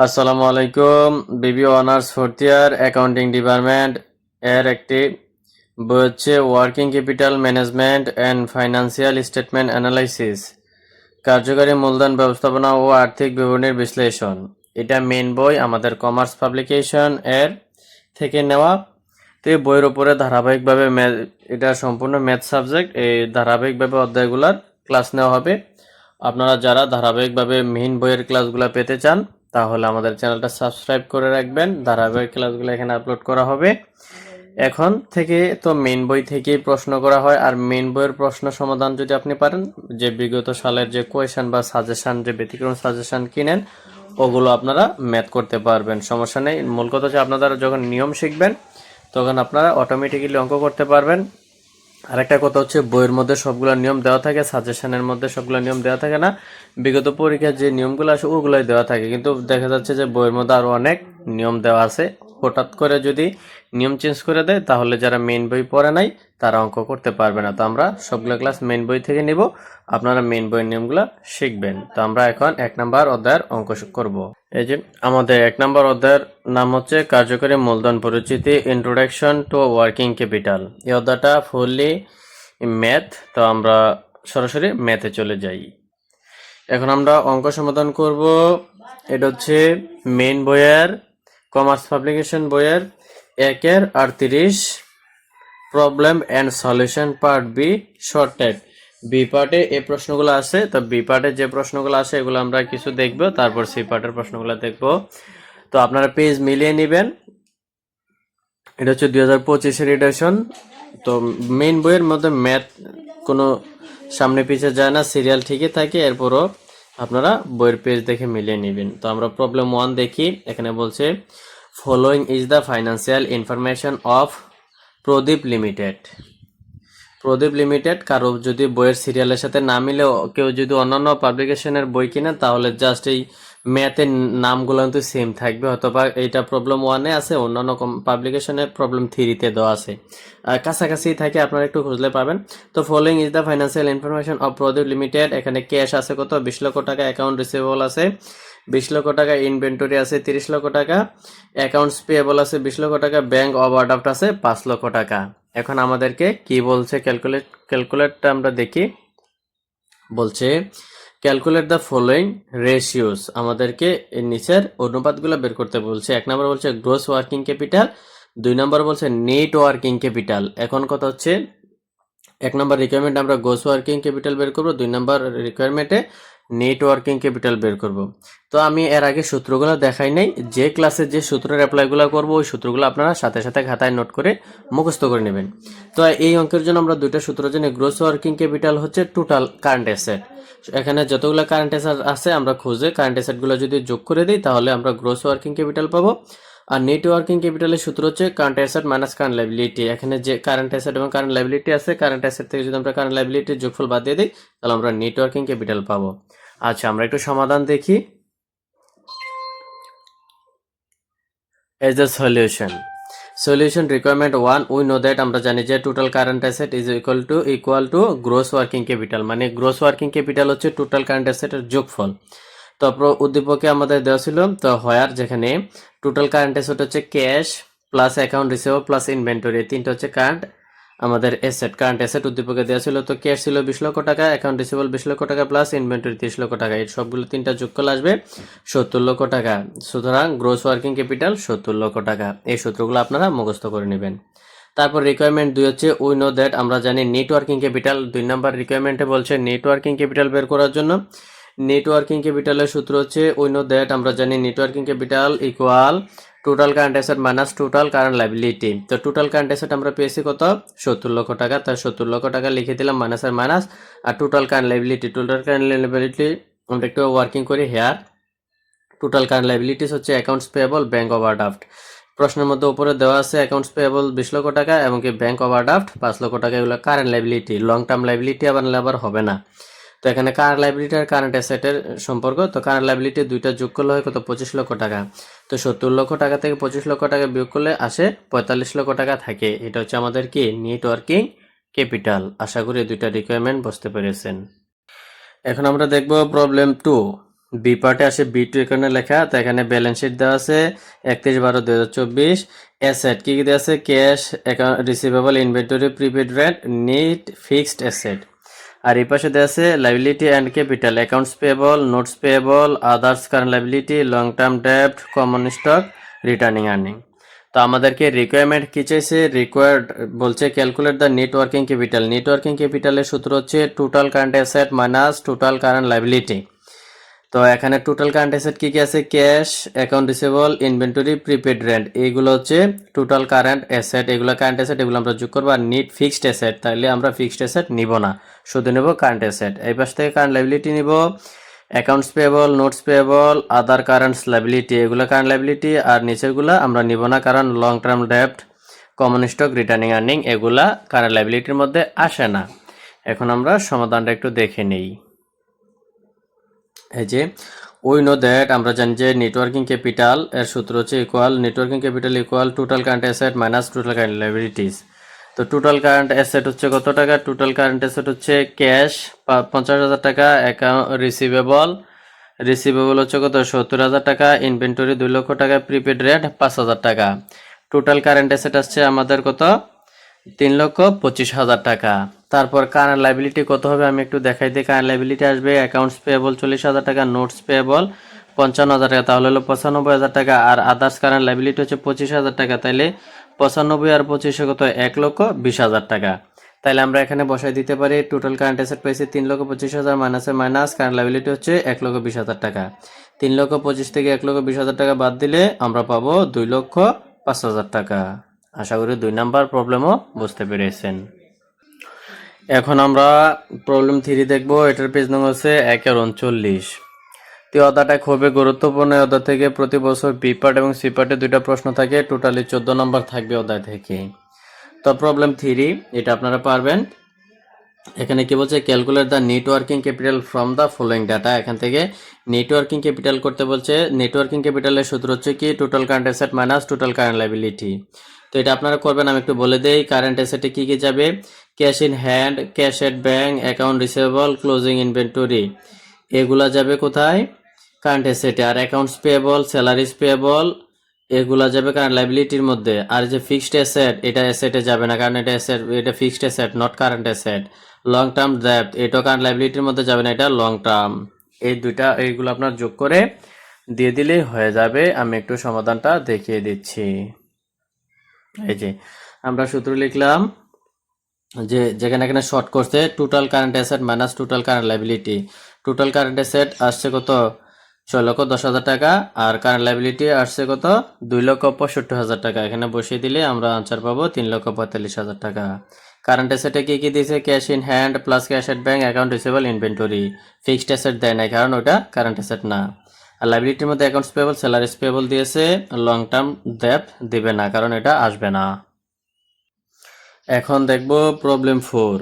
আসসালামু আলাইকুম। বিবি honours fourth year accounting department এর একটি বই হচ্ছে working capital management and financial statement analysis, কার্যকারী মূলধন ব্যবস্থাপনা ও আর্থিক বিবরণীর বিশ্লেষণ। এটা মেন বই, আমাদের কমার্স পাবলিকেশন এর থেকে নেওয়া। তো এই বইয়ের উপরে ধারাবাহিকভাবে এটা সম্পূর্ণ ম্যাথ সাবজেক্ট, এই ধারাবাহিকভাবে অধ্যায়গুলোর ক্লাস নেওয়া হবে। আপনারা যারা ধারাবাহিকভাবে মেইন বইয়ের ক্লাসগুলো পেতে চান তাহলে আমাদের চ্যানেলটা সাবস্ক্রাইব করে রাখবেন। ধারাবাহিক ক্লাসগুলো এখানে আপলোড করা হবে। এখন থেকে তো মেইন বই থেকেই প্রশ্ন করা হয়, আর মেইন বইয়ের প্রশ্ন সমাধান যদি আপনি পারেন, যে বিগত সালের যে কোয়েশন বা সাজেশন, যে ব্যতিক্রম সাজেশন কিনেন, ওগুলো আপনারা ম্যাথ করতে পারবেন, সমস্যা নেই। মূল কথা হচ্ছে আপনারা যখন নিয়ম শিখবেন তখন আপনারা অটোমেটিক্যালি অঙ্ক করতে পারবেন। আরেকটা কথা হচ্ছে, বইয়ের মধ্যে সবগুলো নিয়ম দেওয়া থাকে, সাজেশনের মধ্যে সবগুলো নিয়ম দেওয়া থাকে না। বিগত পরীক্ষার যে নিয়মগুলো আসে ওগুলোই দেওয়া থাকে, কিন্তু দেখা যাচ্ছে যে বইয়ের মধ্যে আরও অনেক নিয়ম দেওয়া আছে। হঠাৎ করে যদি নিয়ম চেঞ্জ করে দেয় তাহলে যারা মেইন বই পড়ে নাই তারা অঙ্ক করতে পারবে না। তো আমরা সবগুলো ক্লাস মেইন বই থেকে নিব, আপনারা মেইন বইয়ের নিয়মগুলো শিখবেন। তো আমরা এখন 1 নম্বর অধ্যায়ের অঙ্ক করব। এই যে আমাদের 1 নম্বর অধ্যায়ের নাম হচ্ছে কার্যকরী মূলধন পরিচিতি, ইন্ট্রোডাকশন টু ওয়ার্কিং ক্যাপিটাল। এই অধ্যায়টা ফুললি ম্যাথ। তো আমরা সরাসরি ম্যাথে চলে যাই। এখন আমরা অঙ্ক সমাধান করব। এটা হচ্ছে মেইন বইয়ের, কমার্স পাবলিকেশন বইয়ের 1-38 problem and solution part B sorted. B পার্টে এই প্রশ্নগুলো আছে। তো বি পার্টে যে প্রশ্নগুলো আসে এগুলো আমরা কিছু দেখব, তারপর সি পার্টের প্রশ্নগুলো দেখব। তো আপনারা পেজ মিলিয়ে নেবেন। এটা হচ্ছে 2025-এর এডিশন। তো মেইন বইয়ের মধ্যে ম্যাথ কোনো সামনে পিছিয়ে যায় না, সিরিয়াল ঠিকই থাকে। এরপরও আপনারা বইয়ের পেজ দেখে মিলিয়ে নেবেন। তো আমরা প্রবলেম 1 দেখি। এখানে বলছে following is the financial information of Pradeep limited. Pradeep limited কারো যদি বইয়ের সিরিয়ালের সাথে না মিলে, কেউ যদি অন্যান্য পাবলিকেশনের বই কিনেন তাহলে জাস্ট এই ম্যাথের নামগুলো কিন্তু সেম থাকবে, অথবা এইটা প্রবলেম 1-এ আছে, অন্যান্য পাবলিকেশনে প্রবলেম 3-তে দেওয়া আছে, কাছাকাছি থাকে, আপনারা একটু খুঁজলে পাবেন। তো following is the financial information of Pradeep limited. এখানে ক্যাশ আছে কত, 20 লক্ষ টাকা, অ্যাকাউন্ট রিসিভেবল আছে 20 লক্ষ টাকা, ইনভেন্টরি আছে 30 লক্ষ টাকা, অ্যাকাউন্টস পেয়েবল আছে 20 লক্ষ টাকা, ব্যাংক ওভারড্রাফট আছে 5 লক্ষ টাকা। এখন আমাদেরকে কি বলছে, ক্যালকুলেটটা আমরা দেখি। বলছে ক্যালকুলেট দ্য ফলোইং রেশিওস, আমাদেরকে এর নিচের অনুপাতগুলো বের করতে বলছে। 1 নম্বর বলছে গ্রোস ওয়ার্কিং ক্যাপিটাল, 2 নম্বর বলছে নেট ওয়ার্কিং ক্যাপিটাল। এখন কথা হচ্ছে 1 নম্বর রিকোয়ারমেন্ট আমরা গ্রোস ওয়ার্কিং ক্যাপিটাল বের করব, 2 নম্বর রিকোয়ারমেন্টে নেট ওয়ার্কিং ক্যাপিটাল বের করব। তো আমি এর আগে সূত্রগুলো দেখাই নাই, যে ক্লাসে যে সূত্রের অ্যাপ্লাইগুলো করব ওই সূত্রগুলো আপনারা সাথে সাথে খাতায় নোট করে মুখস্থ করে নেবেন। তো এই অঙ্কের জন্য আমরা দুইটা সূত্র জানি। গ্রোস ওয়ার্কিং ক্যাপিটাল হচ্ছে টোটাল কারেন্ট অ্যাসেট। এখানে যতগুলো কারেন্ট অ্যাসেট আছে আমরা খুঁজে কারেন্ট অ্যাসেটগুলো যদি যোগ করে দিই তাহলে আমরা গ্রোস ওয়ার্কিং ক্যাপিটাল পাবো। আর নেট ওয়ার্কিং ক্যাপিটালের সূত্র হচ্ছে current asset minus current liability. এখানে যে কারেন্ট অ্যাসেট এবং কারেন্ট লাইবিলিটি আছে, কারেন্ট অ্যাসেট থেকে যদি আমরা কারেন্ট লাইবিলিটির যোগফল বাদ দিয়ে দিই তাহলে আমরা নেট ওয়ার্কিং ক্যাপিটাল পাবো। আচ্ছা, আমরা একটু সমাধান দেখি। As a solution requirement 1, we know that, আমরা জানি যে total current asset is equal to gross working capital, মানে গ্রোস ওয়ার্কিং ক্যাপিটাল হচ্ছে টোটাল কারেন্ট অ্যাসেটের যোগফল। তারপর উদ্দীপকে আমাদের দেওয়া ছিল তো হোয়ার, যেখানে টোটাল কারেন্ট অ্যাসেট হচ্ছে cash plus account receivable plus inventory, তিনটা হচ্ছে কারেন্ট আমাদের কারেন্ট অ্যাসেট উদ্দীপকে দেওয়া ছিল। তো ক্যাশ ছিল 20 লক্ষ টাকা, অ্যাকাউন্ট রিসিভেবল 20 লক্ষ টাকা প্লাস ইনভেন্টরি 30 লক্ষ টাকা, এই সবগুলো তিনটা যোগ করলে আসবে 70 লক্ষ টাকা। সুতরাং গ্রোস ওয়ার্কিং ক্যাপিটাল 70 লক্ষ টাকা। এই সূত্রগুলো আপনারা মুখস্থ করে নেবেন। তারপর রিকোয়ারমেন্ট 2 হচ্ছে উই নো দ্যাট, আমরা জানি নেট ওয়ার্কিং ক্যাপিটাল। 2 নম্বর রিকোয়ারমেন্টে বলছে নেট ওয়ার্কিং ক্যাপিটাল বের করার জন্য। নেট ওয়ার্কিং ক্যাপিটালের সূত্র হচ্ছে উই নো দ্যাট, আমরা জানি net working capital equal total current asset minus total current liability. তো টোটাল কারেন্ট অ্যাসেট আমরা পেয়েছি কত, 70 লক্ষ টাকা। তার 70 লক্ষ টাকা লিখে দিলাম মাইনাসের মাইনাস। আর টোটাল কারেন্ট লাইবিলিটি আমরা একটু ওয়ার্কিং করি হেয়ার। টোটাল কারেন্ট লাইবিলিটিস হচ্ছে অ্যাকাউন্টস পেয়েবল, ব্যাংক ওভারড্রাফট। প্রশ্নের মধ্যে উপরে দেওয়া আছে অ্যাকাউন্টস পেয়েবল 20 লক্ষ টাকা এবং কি ব্যাংক ওভারড্রাফট 5 লক্ষ টাকা। এগুলো current liability, long term liability আবার হবে না। তো এখানে কারেন্ট লাইবিলিটি আর কারেন্ট অ্যাসেটের সম্পর্ক। তো কারেন্ট লাইবিলিটি দুইটা যোগ করলে হয় কত, 25 লক্ষ টাকা। তো 70 লক্ষ টাকা থেকে 25 লক্ষ টাকা বিয়োগ করলে আসে 45 লক্ষ টাকা থাকে। এটা হচ্ছে আমাদের কি নেট ওয়ার্কিং ক্যাপিটাল। আশা করি দুইটা রিকোয়ারমেন্ট বুঝতে পেরেছেন। এখন আমরা দেখব প্রবলেম 2। বি পার্টে আসে B2 এখানে লেখা, তো এখানে ব্যালেন্স শিট দেওয়া আছে 31/12/2024। অ্যাসেট কি কি দেওয়া আছে? Cash, receivable, inventory, prepaid rent, net, fixed asset. আর এই পাশে দেওয়া আছে liability and capital, accounts payable, notes payable, others current liability, long term ডেপ্ট, কমন স্টক, রিটার্নিং আর্নিং। তো আমাদেরকে রিকোয়ারমেন্ট কি চাইছে? রিকোয়ার্ড বলছে calculate the net working capital. Net working ক্যাপিটালের সূত্র হচ্ছে total current asset minus total current liability. তো এখানে টোটাল কারেন্ট অ্যাসেট কি কি আছে? Cash, account receivable, inventory, prepaid rent, এইগুলো হচ্ছে টোটাল কারেন্ট অ্যাসেট। এগুলো কারেন্ট অ্যাসেট, এগুলো আমরা যোগ করবো। আর নিট ফিক্সড অ্যাসেট, তাহলে আমরা ফিক্সড অ্যাসেট নিব না, শুধু নেব কারেন্ট অ্যাসেট। এই পাশ থেকে কারেন্ট লাইবিলিটি নিব, accounts payable, notes payable, other currents liability, এগুলো কারেন্ট লাইবিলিটি। আর নিচেরগুলো আমরা নিব না, কারণ লং টার্ম ডেপ্ট, কমন স্টক, রিটার্নিং আর্নিং এগুলা কারেন্ট লাইবিলিটির মধ্যে আসে না। এখন আমরা সমাধানটা একটু দেখে নেই। এই যে উই নো দ্যাট, আমরা জানি যে নেটওয়ার্কিং ক্যাপিটাল এর সূত্র হচ্ছে equal networking capital equal total current asset minus total current liabilities. তো টোটাল কারেন্ট অ্যাসেট হচ্ছে কত টাকা? টোটাল কারেন্ট অ্যাসেট হচ্ছে ক্যাশ 50,000 টাকা, অ্যাকাউন্ট রিসিভেবল হচ্ছে কত? 70,000 টাকা, ইনভেন্টরি 2 লক্ষ টাকা, প্রিপেড রেট 5,000 টাকা। টোটাল কারেন্ট অ্যাসেট আসছে আমাদের কত? 3,25,000 টাকা। তারপর কারেন্ট লাইবিলিটি কত হবে আমি একটু দেখাই দিই। কারেন্ট লাইবিলিটি আসবে অ্যাকাউন্টস পেয়েবল 40,000 টাকা, নোটস পেয়েবল 55,000 টাকা, তাহলে হলো 95,000 টাকা। আর আদার্স কারেন্ট লাইবিলিটি হচ্ছে 25,000 টাকা, তাইলে 95 আর 25 কত? 1,20,000 টাকা। তাইলে আমরা এখানে বসাই দিতে পারি টোটাল কারেন্ট অ্যাসেট পাইছি 3,25,000 মাইনাসে মাইনাস কারেন্ট লাইবিলিটি হচ্ছে 1,20,000 টাকা। 3,25,000 থেকে 1,20,000 টাকা বাদ দিলে আমরা পাবো 2,05,000 টাকা। আশা করি 2 নাম্বার প্রবলেমও বুঝতে পেরেছেন। এখন আমরা প্রবলেম 3 দেখব। এটার পেজ নং হচ্ছে 1/39। তো অধ্যায়টা খুবই গুরুত্বপূর্ণ। অধ্যায় থেকে প্রতি বছর বি পার্ট এবং সি পার্টে 2টা প্রশ্ন থাকে, টোটালি 14 নাম্বার থাকবে অধ্যায় থেকে। তো প্রবলেম 3 এটা আপনারা পারবেন। এখানে কি বলছে? Calculate the networking capital from the following data. এখান থেকে নেটওয়ার্কিং ক্যাপিটাল করতে বলছে। নেটওয়ার্কিং ক্যাপিটালের সূত্র হচ্ছে কি? Total current asset minus total current liability. তো এটা আপনারা করবেন, আমি একটু বলে দেই। কারেন্ট অ্যাসেটে কি কি যাবে? Cash in hand, cash at bank, account receivable, closing inventory, এগুলা যাবে কোথায়? কারেন্ট অ্যাসেটে। আর অ্যাকাউন্টস পেয়েবল, স্যালারিজ পেয়েবল এগুলা যাবে কারেন্ট লাইবিলিটির মধ্যে। আর যে ফিক্সড অ্যাসেট, এটা অ্যাসেটে যাবে না, কারণ এটা অ্যাসেট, এটা fixed asset not current asset. Long term ডেপ্ট, এটা কারেন্ট লাইবিলিটির মধ্যে যাবে না, এটা লং টার্ম। এই দুইটা এইগুলো আপনার যোগ করে দিয়ে দিলেই হয়ে যাবে। আমি একটু সমাধানটা দেখিয়ে দিচ্ছি। এই যে আমরা সূত্র লিখলাম যে যেখানে এখানে শর্ট করছে total current asset minus total current liability. Total current asset আসছে কত? 6,10,000 টাকা। আর কারেন্ট লাইবিলিটি আসছে কত? 2,65,000 টাকা। এখানে বসিয়ে দিলে আমরা আনসার পাবো 3,45,000 টাকা। কারেন্ট অ্যাসেটে কি কি দিয়েছে? Cash in hand plus cash at bank, account receivable, inventory. Fixed asset দেয় নাই, কারণ ওটা কারেন্ট অ্যাসেট না। আর লাইবিলিটির মধ্যে অ্যাকাউন্টস পেয়েবল, স্যালারিজ পেয়েবল দিয়েছে, লং টার্ম ডেপ্ট দিবে না, কারণ এটা আসবে না। এখন দেখব problem 4।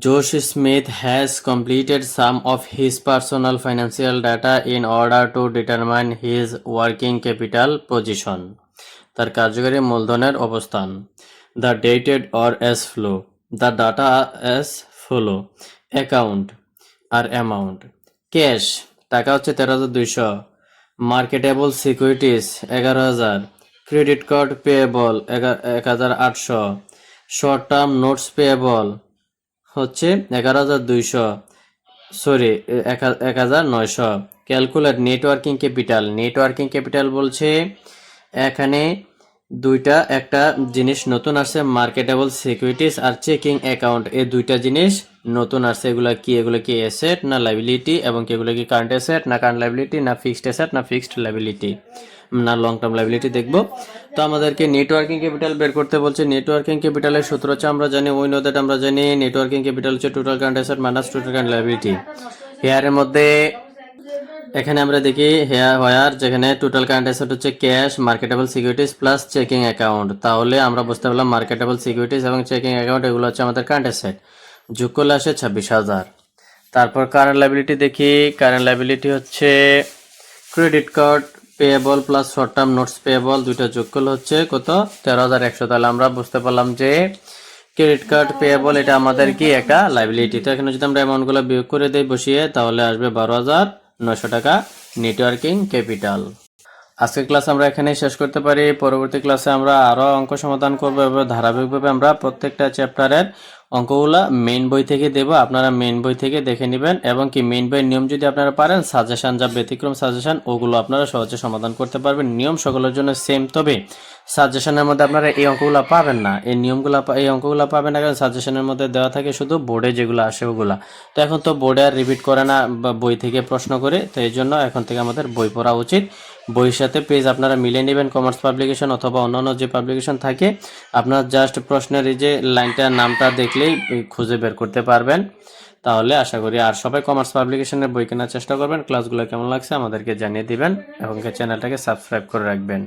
Josh Smith has completed some of his personal financial data in order to determine his working capital position. তার কার্যকারী মূলধনের অবস্থান। The dated or as flow. The data as follow. Account R amount. Cash টাকা হচ্ছে 13,200। Marketable securities 11,000। Credit card payable 1,800। Short term notes payable হচ্ছে 11,200, sorry 1,900। Calculate networking capital. Networking capital বলছে এখানে একটা জিনিস নতুন আসছে, মার্কেটেবল সিকিউরিটিস আর চেকিং অ্যাকাউন্ট, এই দুইটা জিনিস নতুন আসছে। এগুলো কি অ্যাসেট না লাইবিলিটি, এবং এগুলো কি কারেন্ট অ্যাসেট না কারেন্ট লাইবিলিটি, না ফিক্সড অ্যাসেট না ফিক্সড লাইবিলিটি, না লং টার্ম লাইবিলিটি দেখবো। তো আমাদেরকে নেটওয়ার্কিং ক্যাপিটাল বের করতে বলছে। নেটওয়ার্কিং ক্যাপিটালের সূত্র হচ্ছে আমরা জানি, উই নো দ্যাট, আমরা জানি নেটওয়ার্কিং ক্যাপিটাল হচ্ছে total current asset minus total current liability. হেয়ারের মধ্যে এখানে আমরা দেখি হেয়ার যেখানে টোটাল কারেন্ট অ্যাসেট হচ্ছে cash, marketable securities plus checking account, তাহলে আমরা বুঝতে পারলাম মার্কেটেবল সিকিউরিটিজ এবং চেকিং অ্যাকাউন্ট এগুলো হচ্ছে আমাদের কারেন্ট অ্যাসেট। যোগ করলে আসে 26,000। তারপর কারেন্ট লাইবিলিটি দেখি। কারেন্ট লাইবিলিটি হচ্ছে credit card payable plus short term notes payable, দুইটা যোগ করলে হচ্ছে কত? 13,100। তাহলে আমরা বুঝতে পারলাম যে ক্রেডিট কার্ড পেয়েবল এটা আমাদের কি একটা লাইবিলিটি। তো এখানে যদি আমরা অ্যামাউন্টগুলো বিয়োগ করে দেই বসিয়ে, তাহলে আসবে 12,000 900 টাকা নেটওয়ার্কিং ক্যাপিটাল। আজকের ক্লাস আমরা এখানেই শেষ করতে পারি। পরবর্তী ক্লাসে আমরা আরো অঙ্ক সমাধান করব এবং ধারাবাহিকভাবে আমরা প্রত্যেকটা চ্যাপ্টারের অঙ্কগুলা মেইন বই থেকে দেব, আপনারা মেইন বই থেকে দেখে নেবেন এবং কি মেইন বইয়ের নিয়ম যদি আপনারা পারেন, সাজেশন যা ব্যতিক্রম সাজেশন ওগুলো আপনারা সহজে সমাধান করতে পারবেন। নিয়ম সকলের জন্য সেম, তবে সাজেশনের মধ্যে আপনারা এই অঙ্কগুলো পাবেন না, এই অঙ্কগুলো পাবেন না, কারণ সাজেশনের মধ্যে দেওয়া থাকে শুধু বোর্ডে যেগুলো আসে ওগুলা। তো এখন তো বোর্ডে আর রিপিট করে না বা বই থেকে প্রশ্ন করে, তো এই জন্য এখন থেকে আমাদের বই পড়া উচিত। বইয়ের সাথে পেজ আপনারা মিলিয়ে নেবেন, কমার্স পাবলিকেশন অথবা অন্যান্য যে পাবলিকেশন থাকে, আপনার জাস্ট প্রশ্নের এই যে লাইনটার নামটা দেখলেই খুঁজে বের করতে পারবেন। তাহলে আশা করি আর সবাই কমার্স পাবলিকেশনের বই কেনার চেষ্টা করবেন। ক্লাসগুলো কেমন লাগছে আমাদেরকে জানিয়ে দিবেন এবং চ্যানেলটাকে সাবস্ক্রাইব করে রাখবেন।